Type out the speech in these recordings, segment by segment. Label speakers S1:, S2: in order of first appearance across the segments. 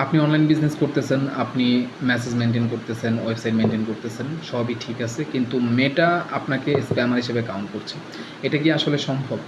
S1: আপনি online business করতেছেন, আপনি মেসেজ মেনটেন করতেছেন, ওয়েবসাইট মেনটেন করতেছেন, সবই ঠিক আছে, কিন্তু মেটা আপনাকে স্প্যামার হিসেবে কাউন্ট করছে। এটা কি আসলে সম্ভব?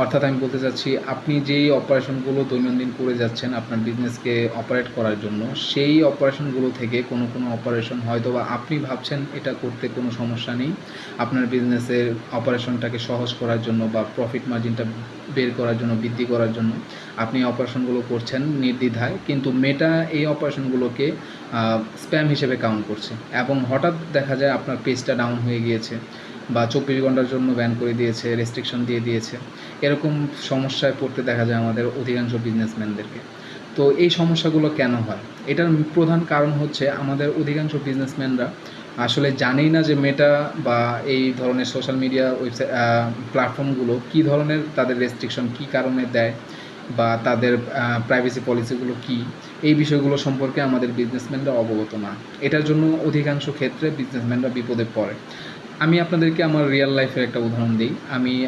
S1: অর্থাৎ আমি বলতে চাচ্ছি, আপনি যেই অপারেশনগুলো দৈনন্দিন করে যাচ্ছেন আপনার বিজনেসকে অপারেট করার জন্য, সেই অপারেশনগুলো থেকে কোনো কোনো অপারেশন হয়তোবা আপনি ভাবছেন এটা করতে কোনো সমস্যা নেই, আপনার বিজনেসের অপারেশনটাকে সহজ করার জন্য বা প্রফিট মার্জিনটা বের করার জন্য, বৃদ্ধি করার জন্য আপনি অপারেশনগুলো করছেন নির্দ্বিধায়, কিন্তু মেটা এই অপারেশনগুলোকে স্প্যাম হিসেবে কাউন্ট করছে এবং হঠাৎ দেখা যায় আপনার পেজটা ডাউন হয়ে গিয়েছে বা 24 ঘন্টার জন্য ব্যান করে দিয়েছে, রেস্ট্রিকশন দিয়ে দিয়েছে। এরকম সমস্যায় পড়তে দেখা যায় আমাদের অধিকাংশ বিজনেসম্যানদেরকে। তো এই সমস্যাগুলো কেন হয়? এটার প্রধান কারণ হচ্ছে আমাদের অধিকাংশ বিজনেসম্যানরা আসলে জানেই না যে মেটা বা এই ধরনের সোশ্যাল মিডিয়া ওয়েবসাইট প্ল্যাটফর্মগুলো কী ধরনের তাদের রেস্ট্রিকশন কী কারণে দেয় বা তাদের প্রাইভেসি পলিসিগুলো কী, এই বিষয়গুলো সম্পর্কে আমাদের বিজনেসম্যানরা অবগত না। এটার জন্য অধিকাংশ ক্ষেত্রে বিজনেসম্যানরা বিপদে পড়ে। আমি আপনাদেরকে আমার রিয়েল লাইফের একটা উদাহরণ দিই।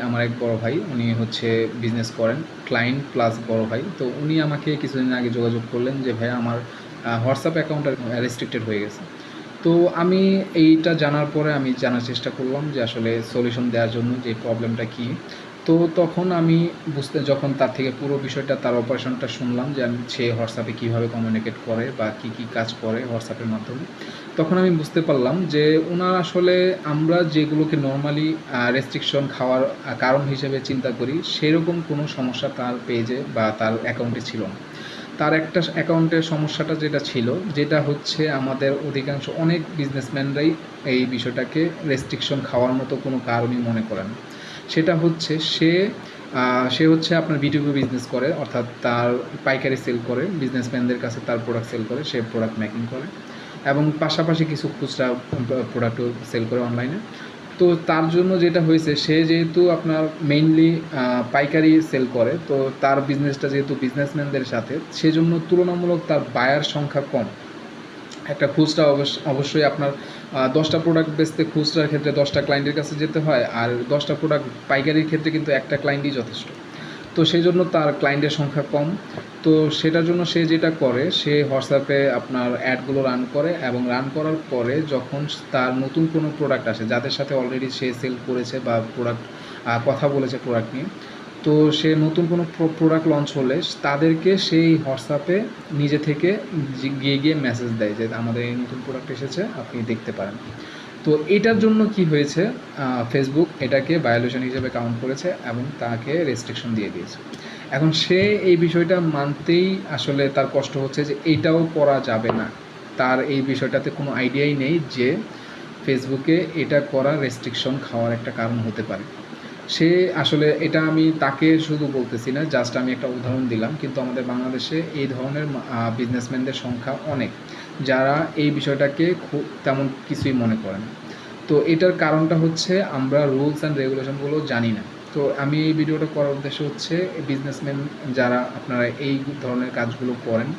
S1: আমার এক বড় ভাই, উনি হচ্ছে বিজনেস করেন, ক্লায়েন্ট প্লাস বড় ভাই। তো উনি আমাকে কিছুদিন আগে যোগাযোগ করলেন যে ভাইয়া আমার হোয়াটসঅ্যাপ অ্যাকাউন্টটা রেস্ট্রিক্টেড হয়ে গেছে। তো আমি এইটা জানার পরে আমি জানার চেষ্টা করলাম যে আসলে সলিউশন দেওয়ার জন্য যে প্রবলেমটা কী। তো তখন আমি যখন তার থেকে পুরো বিষয়টা, তার অপারেশনটা শুনলাম যে সে হোয়াটসঅ্যাপে কীভাবে কমিউনিকেট করে বা কী কাজ করে হোয়াটসঅ্যাপের মাধ্যমে, তখন আমি বুঝতে পারলাম যে ওনার আসলে আমরা যেগুলোকে নর্মালি রেস্ট্রিকশন খাওয়ার কারণ হিসেবে চিন্তা করি, সেরকম কোনো সমস্যা তার পেজে বা তার অ্যাকাউন্টে ছিল না। তার একটা অ্যাকাউন্টের সমস্যাটা যেটা ছিল, যেটা হচ্ছে আমাদের অধিকাংশ অনেক বিজনেসম্যানরাই এই বিষয়টাকে রেস্ট্রিকশন খাওয়ার মতো কোনো কারণই মনে করেন না। সেটা হচ্ছে সে হচ্ছে আপনার বিটুবি বিজনেস করে, অর্থাৎ তার পাইকারি সেল করে, বিজনেসম্যানদের কাছে তার প্রোডাক্ট সেল করে, সে প্রোডাক্ট মেকিং করে এবং পাশাপাশি কিছু খুচরা প্রোডাক্টও সেল করে অনলাইনে। তো তার জন্য যেটা হয়েছে, সে যেহেতু আপনার মেইনলি পাইকারি সেল করে, তো তার বিজনেসটা যেহেতু বিজনেসম্যানদের সাথে, সেজন্য তুলনামূলক তার বায়ার সংখ্যা কম। একটা খুচরা অবশ্যই আপনার 10টা প্রোডাক্ট বেচতে খুচরার ক্ষেত্রে 10টা ক্লায়েন্টের কাছে যেতে হয়, আর 10টা প্রোডাক্ট পাইকারির ক্ষেত্রে কিন্তু একটা ক্লায়েন্টই যথেষ্ট। তো সেই জন্য তার ক্লায়েন্টের সংখ্যা কম। তো সেটার জন্য সে যেটা করে, সে হোয়াটসঅ্যাপে আপনার অ্যাডগুলো রান করে এবং রান করার পরে যখন তার নতুন কোনো প্রোডাক্ট আসে, যাদের সাথে অলরেডি সে সেল করেছে বা প্রোডাক্ট কথা বলেছে প্রোডাক্ট নিয়ে, তো সে নতুন কোনো প্রোডাক্ট লঞ্চ হলে তাদেরকে সেই হোয়াটসঅ্যাপে নিজে থেকে গিয়ে মেসেজ দেয় যে আমাদের এই নতুন প্রোডাক্ট এসেছে, আপনি দেখতে পারেন। তো এটার জন্য কি হয়েছে, ফেসবুক এটাকে ভায়োলেশন হিসেবে কাউন্ট করেছে এবং তাকে রেস্ট্রিকশন দিয়ে দিয়েছে। এখন সে এই বিষয়টা মানতেই আসলে তার কষ্ট হচ্ছে যে এইটাও করা যাবে না। তার এই বিষয়টাতে কোনো আইডিয়াই নেই যে ফেসবুকে এটা করা রেস্ট্রিকশন খাওয়ার একটা কারণ হতে পারে। সে আসলে এটা আমি তাকে শুধু বলতেছি না, জাস্ট আমি একটা উদাহরণ দিলাম, কিন্তু আমাদের বাংলাদেশে এই ধরনের বিজনেসম্যানদের সংখ্যা অনেক, যারা এই বিষয়টাকে খুব তেমন কিছুই মনে করেন। তো এটার কারণটা হচ্ছে আমরা রুলস অ্যান্ড রেগুলেশনগুলো জানি না। তো আমি এই ভিডিওটা করার উদ্দেশ্য হচ্ছে বিজনেসম্যান যারা আপনারা এই ধরনের কাজগুলো করেন,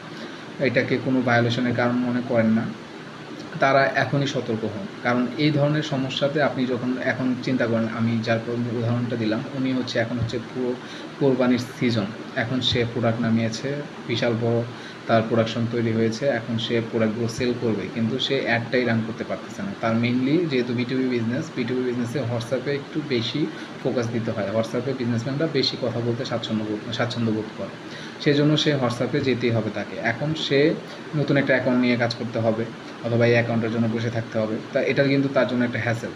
S1: এটাকে কোনো ভায়োলেশনের কারণ মনে করেন না, তারা এখনই সতর্ক হন। কারণ এই ধরনের সমস্যাতে আপনি যখন এখন চিন্তা করেন, আমি যার উদাহরণটা দিলাম, উনি এখন হচ্ছে পুরো কোরবানির সিজন, এখন সে প্রোডাক্ট নামিয়েছে, বিশাল বড় তার প্রোডাকশন তৈরি হয়েছে, এখন সে প্রোডাক্টগুলো সেল করবে, কিন্তু সে অ্যাডটাই রান করতে পারতেছে না। তার মেইনলি যেহেতু বিটুবি বিজনেসে হোয়াটসঅ্যাপে একটু বেশি ফোকাস দিতে হয়, হোয়াটসঅ্যাপে বিজনেসম্যানরা বেশি কথা বলতে স্বাচ্ছন্দ্য বোধ করে, সেজন্য সে হোয়াটসঅ্যাপে যেতেই হবে তাকে। এখন সে নতুন একটা অ্যাকাউন্ট নিয়ে কাজ করতে হবে অথবা এই অ্যাকাউন্টের জন্য বসে থাকতে হবে, তা এটা কিন্তু তার জন্য একটা হ্যাসেল।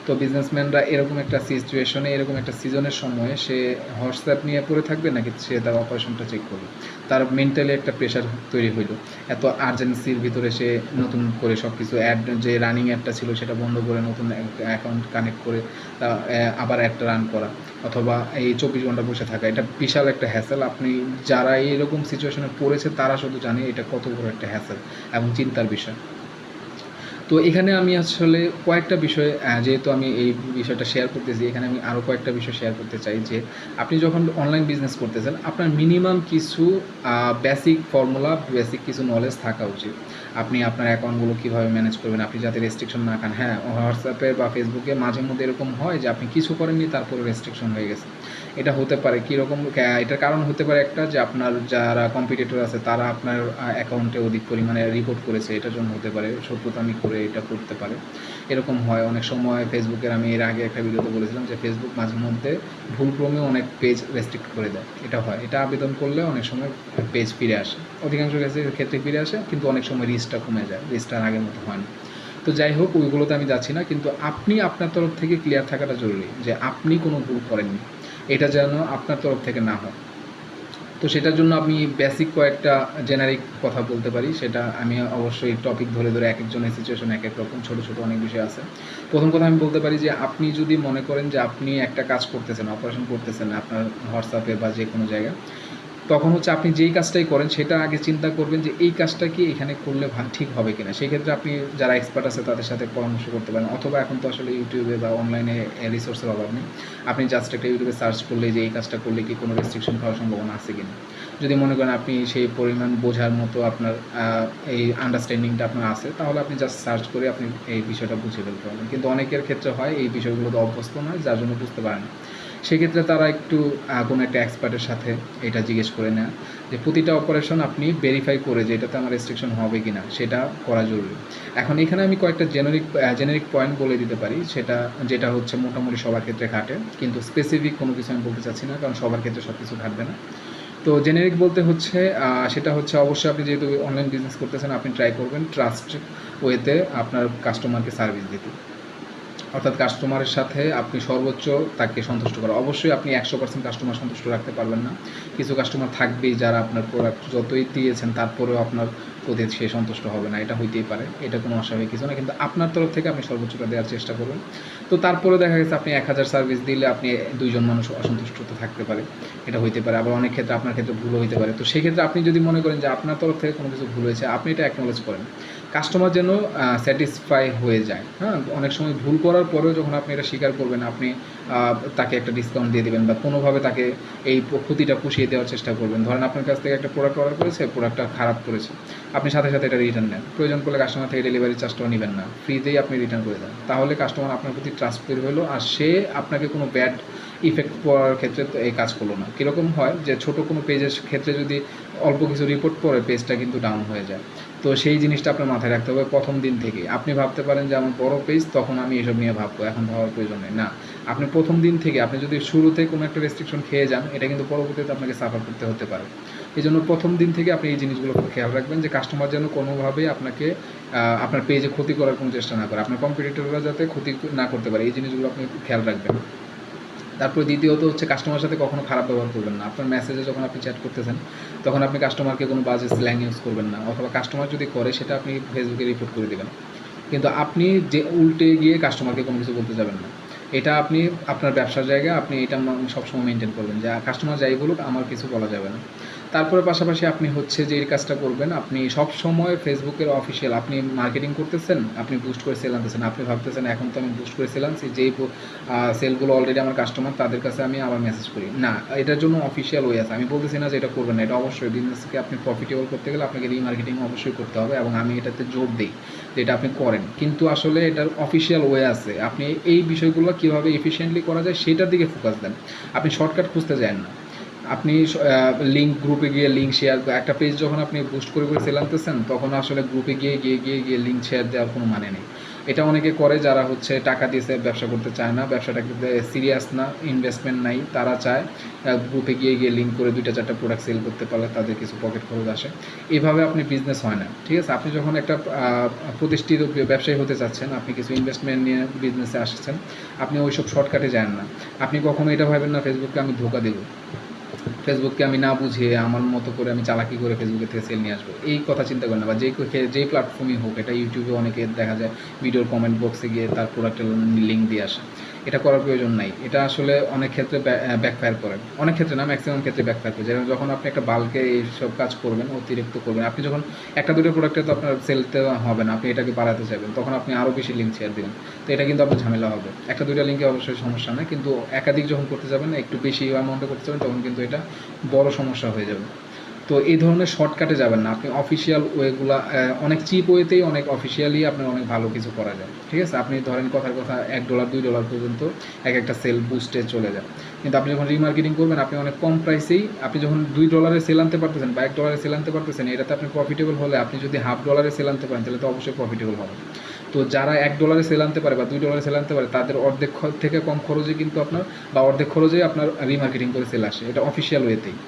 S1: তো বিজনেসম্যানরা এরকম একটা সিচুয়েশনে, এরকম একটা সিজনের সময়ে সে হোয়াটসঅ্যাপ নিয়ে পড়ে থাকবে নাকি সে তার অপারেশনটা চেক করবে, তার মেন্টালি একটা প্রেশার তৈরি হইল। এত আর্জেন্সির ভিতরে সে নতুন করে সব কিছু অ্যাড, যে রানিং অ্যাডটা ছিল সেটা বন্ধ করে নতুন অ্যাকাউন্ট কানেক্ট করে আবার অ্যাডটা রান করা, অথবা এই 24 ঘন্টা বসে থাকা, এটা বিশাল একটা হ্যাসেল। আপনি যারা এইরকম সিচুয়েশনে পড়েছে তারা শুধু জানে এটা কত বড় একটা হ্যাসেল এবং চিন্তার বিষয়। তো এখানে আমি আসলে কয়েকটা বিষয়, যেহেতু আমি এই বিষয়টা শেয়ার করতেছি, এখানে আমি আরও কয়েকটা বিষয় শেয়ার করতে চাই যে আপনি যখন অনলাইন বিজনেস করতেছেন, আপনার মিনিমাম কিছু বেসিক ফর্মুলা, বেসিক কিছু নলেজ থাকা উচিত। আপনি আপনার অ্যাকাউন্টগুলো কীভাবে ম্যানেজ করবেন, আপনি যাতে রেস্ট্রিকশন না খান। হ্যাঁ, হোয়াটসঅ্যাপে বা ফেসবুকে মাঝে মধ্যে এরকম হয় যে আপনি কিছু করেননি, তারপরে রেস্ট্রিকশন হয়ে গেছে। এটা হতে পারে কীরকম, এটার কারণ হতে পারে একটা যে আপনার যারা কম্পিটিটর আছে তারা আপনার অ্যাকাউন্টে অধিক পরিমাণে রিপোর্ট করেছে, এটার জন্য হতে পারে, শত্রুতামি করে এটা করতে পারে, এরকম হয় অনেক সময়। ফেসবুকের আমি এর আগে একটা ভিডিওতে বলেছিলাম যে ফেসবুক মাঝে মধ্যে ভুলক্রমে অনেক পেজ রেস্ট্রিক্ট করে দেয়, এটা হয়। এটা আবেদন করলে অনেক সময় পেজ ফিরে আসে, অধিকাংশ ক্ষেত্রে ফিরে আসে, কিন্তু অনেক সময় রিচটা কমে যায়, রিচটা আগের মতো হয় না। তো যাই হোক, ওইগুলোতে আমি যাচ্ছি না, কিন্তু আপনি আপনার তরফ থেকে ক্লিয়ার থাকাটা জরুরি যে আপনি কোনো ভুল করেননি, এটা যেন আপনার তরফ থেকে না হয়। তো সেটার জন্য আমি বেসিক কয়েকটা জেনারিক কথা বলতে পারি, সেটা আমি অবশ্যই টপিক ধরে ধরে এক একজনের সিচুয়েশন এক এক রকম, ছোটো ছোটো অনেক বিষয় আছে। প্রথম কথা আমি বলতে পারি যে আপনি যদি মনে করেন যে আপনি একটা কাজ করতেছেন, অপারেশন করতেছেন আপনার হোয়াটসঅ্যাপে বা যে কোনো জায়গায়, তখন হচ্ছে আপনি যেই কাজটাই করেন সেটা আগে চিন্তা করবেন যে এই কাজটা কি এখানে করলে ঠিক হবে কিনা। সেই ক্ষেত্রে আপনি যারা এক্সপার্ট আছে তাদের সাথে পরামর্শ করতে পারেন, অথবা এখন তো আসলে ইউটিউবে বা অনলাইনে রিসোর্সের অভাব নেই, আপনি জাস্ট একটা ইউটিউবে সার্চ করলে যে এই কাজটা করলে কি কোনো রেস্ট্রিকশন খাওয়ার সম্ভাবনা আছে কিনা। যদি মনে করেন আপনি সেই পরিমাণ বোঝার মতো আপনার এই আন্ডারস্ট্যান্ডিংটা আপনার আছে, তাহলে আপনি জাস্ট সার্চ করে আপনি এই বিষয়টা বুঝে ফেলতে পারবেন। কিন্তু অনেকের ক্ষেত্রে হয় এই বিষয়গুলোতে অভ্যস্ত নয়, যার জন্য বুঝতে পারে না। সেক্ষেত্রে তারা একটু কোনো একটা এক্সপার্টের সাথে এটা জিজ্ঞেস করে নেয় যে প্রতিটা অপারেশন আপনি ভেরিফাই করে যে এটাতে আমার রেস্ট্রিকশন হবে কি না, সেটা করা জরুরি। এখন এখানে আমি কয়েকটা জেনারিক পয়েন্ট বলে দিতে পারি, যেটা হচ্ছে মোটামুটি সবার ক্ষেত্রে খাটে, কিন্তু স্পেসিফিক কোনো কিছু আমি বলতে চাচ্ছি না, কারণ সবার ক্ষেত্রে সব কিছু খাটবে না। তো জেনারিক বলতে হচ্ছে সেটা হচ্ছে অবশ্যই আপনি যেহেতু অনলাইন বিজনেস করতেছেন, আপনি ট্রাই করবেন ট্রাস্ট ওয়েতে আপনার কাস্টমারকে সার্ভিস দিতে, অর্থাৎ কাস্টমারের সাথে আপনি সর্বোচ্চ তাকে সন্তুষ্ট করা। অবশ্যই আপনি 100% কাস্টমার সন্তুষ্ট রাখতে পারবেন না, কিছু কাস্টমার থাকবেই যারা আপনার প্রোডাক্ট যতই দিয়েছেন তারপরেও আপনার প্রতি সে সন্তুষ্ট হবে না, এটা হইতেই পারে, এটা কোনো অস্বাভাবিক কিছু না, কিন্তু আপনার তরফ থেকে আপনি সর্বোচ্চটা দেওয়ার চেষ্টা করবেন। তো তারপরে দেখা গেছে আপনি 1000 সার্ভিস দিলে আপনি 2 জন মানুষ অসন্তুষ্ট তো থাকতে পারে, এটা হইতে পারে। আবার অনেক ক্ষেত্রে আপনার ক্ষেত্রে ভুলও হইতে পারে। তো সেক্ষেত্রে আপনি যদি মনে করেন যে আপনার তরফ থেকে কোনো কিছু ভুল হয়েছে, আপনি এটা অ্যাকনোলেজ করেন, কাস্টমার যেন স্যাটিসফাই হয়ে যায়। হ্যাঁ, অনেক সময় ভুল করার পরেও যখন আপনি এটা স্বীকার করবেন, আপনি তাকে একটা ডিসকাউন্ট দিয়ে দেবেন বা কোনোভাবে তাকে এই ক্ষতিটা পুষিয়ে দেওয়ার চেষ্টা করবেন। ধরেন আপনার কাছ থেকে একটা প্রোডাক্ট অর্ডার করেছে, প্রোডাক্টটা খারাপ করেছে, আপনি সাথে সাথে এটা রিটার্ন নেন, প্রয়োজন পড়লে কাস্টমার থেকে ডেলিভারি চার্জটাও নেবেন না, ফ্রিতেই আপনি রিটার্ন করে দেন। তাহলে কাস্টমার আপনার প্রতি ট্রাস্ট তৈরি হলো, আর সে আপনাকে কোনো ব্যাড ইফেক্ট পড়ার ক্ষেত্রে তো এই কাজ করলো না। কীরকম হয় যে ছোটো কোনো পেজের ক্ষেত্রে যদি অল্প কিছু রিপোর্ট পড়ে পেজটা কিন্তু ডাউন হয়ে যায়। তো সেই জিনিসটা আপনার মাথায় রাখতে হবে প্রথম দিন থেকে। আপনি ভাবতে পারেন যে আমার বড় পেজ, তখন আমি এসব নিয়ে ভাববো, এখন ভাবার প্রয়োজন নেই। না, আপনি প্রথম দিন থেকে, আপনি যদি শুরুতে কোনো একটা রেস্ট্রিকশন খেয়ে যান, এটা কিন্তু পরবর্তীতে আপনাকে সাফার করতে হতে পারে। এই জন্য প্রথম দিন থেকে আপনি এই জিনিসগুলো খেয়াল রাখবেন যে কাস্টমার যেন কোনোভাবেই আপনাকে আপনার পেজে ক্ষতি করার কোনো চেষ্টা না করে, আপনার কম্পিটিটররা যাতে ক্ষতি না করতে পারে, এই জিনিসগুলো আপনি খেয়াল রাখবেন। তারপরে দ্বিতীয়ত হচ্ছে কাস্টমার সাথে কখনো খারাপ ব্যবহার করবেন না। আপনার মেসেজে যখন আপনি চ্যাট করতেছেন, তখন আপনি কাস্টমারকে কোনো বাজে স্ল্যাং ইউজ করবেন না, অথবা কাস্টমার যদি করে সেটা আপনি ফেসবুকে রিপোর্ট করে দেবেন, কিন্তু আপনি যে উল্টে গিয়ে কাস্টমারকে কোনো কিছু বলতে যাবেন না। এটা আপনি আপনার ব্যবসার জায়গায় আপনি এটা সবসময় মেনটেন করবেন যে কাস্টমার যাই বলুক আমার কিছু বলা যাবে না। তারপরে পাশাপাশি আপনি হচ্ছে যে এই কাজটা করবেন, আপনি সবসময় ফেসবুকের অফিসিয়াল, আপনি মার্কেটিং করতেছেন, আপনি বুস্ট করে সেল আনতেছেন, আপনি ভাবতেছেন এখন তো আমি বুস্ট করে সেল আনছি, যেই সেলগুলো অলরেডি আমার কাস্টমার তাদের কাছে আমি আবার মেসেজ করি না, এটার জন্য অফিসিয়াল ওয়ে আছে। আমি বলতেছি না যে এটা করবেন না, এটা অবশ্যই বিজনেসকে আপনি প্রফিটেবল করতে গেলে আপনাকে রিমার্কেটিং অবশ্যই করতে হবে, এবং আমি এটাতে জোর দিই যে এটা আপনি করেন, কিন্তু আসলে এটার অফিসিয়াল ওয়ে আছে। আপনি এই বিষয়গুলো কীভাবে এফিশিয়েন্টলি করা যায় সেটার দিকে ফোকাস দেন, আপনি শর্টকাট খুঁজতে যান না। আপনি লিঙ্ক গ্রুপে গিয়ে লিঙ্ক শেয়ার, একটা পেজ যখন আপনি বুস্ট করে সেল আনতেছেন, তখন আসলে গ্রুপে গিয়ে লিঙ্ক শেয়ার দেওয়ার কোনো মানে নেই। এটা অনেকে করে যারা হচ্ছে টাকা দিয়ে ব্যবসা করতে চায় না, ব্যবসাটাকে সিরিয়াস না, ইনভেস্টমেন্ট নাই, তারা চায় গ্রুপে গিয়ে লিঙ্ক করে 2-4টা প্রোডাক্ট সেল করতে পারলে তাদের কিছু পকেট খরচ আসে। এভাবে আপনি বিজনেস হয় না, ঠিক আছে? আপনি যখন একটা প্রতিষ্ঠিত ব্যবসায়ী হতে চাচ্ছেন, আপনি কিছু ইনভেস্টমেন্ট নিয়ে বিজনেসে আসছেন, আপনি ওইসব শর্টকাটে যান না। আপনি কখনো এটা ভাবেন না ফেসবুককে আমি ধোকা দেবো, ফেসবুককে আমি না বুঝিয়ে আমার মতো করে আমি চালাকি করে ফেসবুকের থেকে সেল নিয়ে আসবো, এই কথা চিন্তা করেন না। বা যেই প্ল্যাটফর্মই হোক, এটা ইউটিউবে অনেকে দেখা যায় ভিডিওর কমেন্ট বক্সে গিয়ে তার প্রোডাক্টের লিঙ্ক দিয়ে আসে, এটা করার প্রয়োজন নাই। এটা আসলে অনেক ক্ষেত্রে ব্যাকফায়ার করে, অনেক ক্ষেত্রে না, ম্যাক্সিমাম ক্ষেত্রে ব্যাকফায়ার করে। যেমন যখন আপনি একটা বাল্কে এইসব কাজ করবেন, অতিরিক্ত করবেন, আপনি যখন 1-2 প্রোডাক্টে তো আপনার সেলতে হবে না, আপনি এটাকে বাড়াতে চাইবেন, তখন আপনি আরও বেশি লিঙ্ক শেয়ার দেবেন, তো এটা কিন্তু আপনার ঝামেলা হবে। 1-2টা লিঙ্কে অবশ্যই সমস্যা নেই, কিন্তু একাধিক যখন করতে যাবেন, একটু বেশি অ্যামাউন্টে করতে যাবেন, তখন কিন্তু এটা বড় সমস্যা হয়ে যাবে। তো এই ধরনের শর্টকাটে যাবেন না, আপনি অফিসিয়াল ওয়েগুলা অনেক চিপ ওয়েতেই অনেক অফিসিয়ালি আপনার অনেক ভালো কিছু করা যায়, ঠিক আছে? আপনি ধরেন কথার কথা $1 $2 পর্যন্ত এক একটা সেল বুস্টে চলে যায়, কিন্তু আপনি যখন রিমার্কেটিং করবেন আপনি অনেক কম প্রাইসেই, আপনি যখন $2 সেল আনতে পারতেছেন বা $1 সেল আনতে পারতেছেন, এটাতে আপনি প্রফিটেবল হলে আপনি যদি $1/2 সেল আনতে পারেন তাহলে তো অবশ্যই প্রফিটেবল হবে। তো যারা $1 সেল আনতে পারে বা $2 সেল আনতে পারে তাদের অর্ধেক থেকে কম খরচে কিন্তু আপনার, বা অর্ধেক খরচেই আপনার রিমার্কেটিং করে সেল আসে, এটা অফিসিয়াল ওয়েতেই,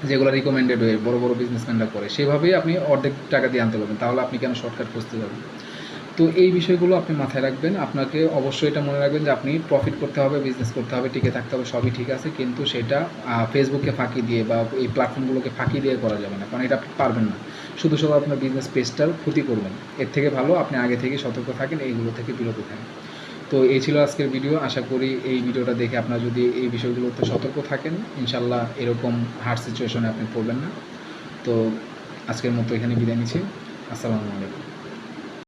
S1: যেগুলো রিকমেন্ডেড হয়ে বড় বড় বিজনেসম্যানরা করে, সেভাবেই আপনি অর্ধেক টাকা দিয়ে আনতে পারবেন, তাহলে আপনি কেন শর্টকাট খুঁজতে যাবেন? তো এই বিষয়গুলো আপনি মাথায় রাখবেন, আপনাকে অবশ্যই এটা মনে রাখবেন যে আপনি প্রফিট করতে হবে, বিজনেস করতে হবে, টিকে থাকতে হবে, সবই ঠিক আছে, কিন্তু সেটা ফেসবুককে ফাঁকি দিয়ে বা এই প্ল্যাটফর্মগুলোকে ফাঁকি দিয়ে করা যাবে না, কারণ এটা আপনি পারবেন না, শুধু শুধু আপনার বিজনেস পেজটার ক্ষতি করবেন। এর থেকে ভালো আপনি আগে থেকে সতর্ক থাকেন, এইগুলো থেকে বিরত থাকেন। তো এই ছিল আজকের ভিডিও, আশা করি এই ভিডিওটা দেখে আপনারা যদি এই বিষয়গুলোতে সতর্ক থাকেন, ইনশাল্লাহ এরকম হার্ড সিচুয়েশনে আপনি পড়বেন না। তো আজকের মতো এখানে বিদায় নিচ্ছি, আসসালামু আলাইকুম।